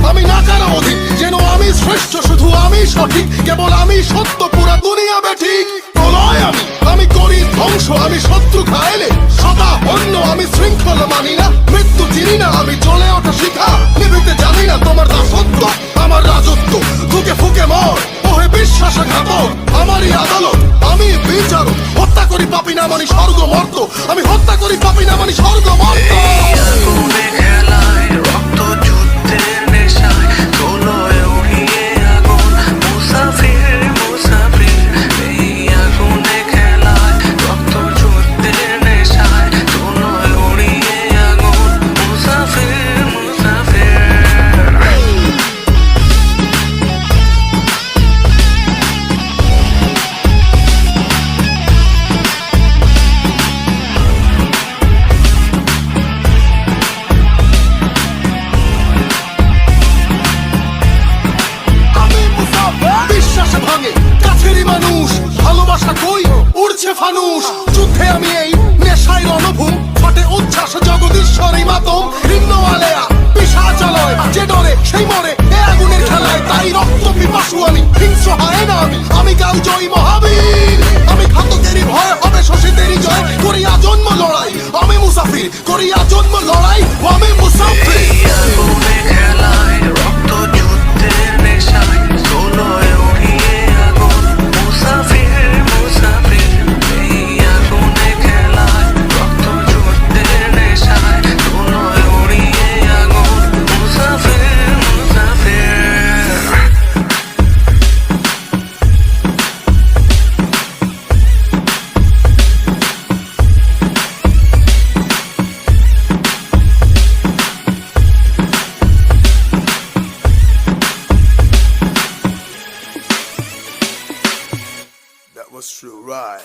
আমি না কারো অধীন, যেন আমি শ্রেষ্ঠ, শুধু আমি সঠিক, কেবল আমি সত্য, পুরা দুনিয়া বেঠিক। প্রলয় আমি করি ধ্বংস, আমি শত্রু খাইলে সদা অন্য, আমি শৃঙ্খলা মানি না, মৃত্যু চিনি না, আমি জ্বলে ওঠা শিখা, নিভিতে জানি না তোমার দাসত্ব, আমার রাজত্ব, ফুকে ফুকে মর, ওহে বিশ্বাসঘাতক, আমারই আদালত, আমি বিচারক, হত্যা করি পাপি না মানি স্বর্গ মর্ত, আমি হত্যা করি পাপি না মানি স্বর্গ মর্ত। ভালোবাসা কই উড়ছে ফানুষ, যুদ্ধে আমি এই নেশায় রণভূম, ফাটে উচ্ছ্বাস জগদীশ্বরী মাতম, ভিন্ন আলেয়া পিশাচালয়, যে ডরে সেই মরে এ আগুনের খেলায়, তাই রক্ত পিপাসু আমি, হিংস্র হয় না আমি কাল জয়ী মহাবীর, আমি ঘাতকেরই ভয় হবে শোষিতেরই জয়, করিয়া জন্ম লড়াই, আমি মুসাফির, করিয়া জন্ম লড়াই, আমি মুসাফির। That was true, right?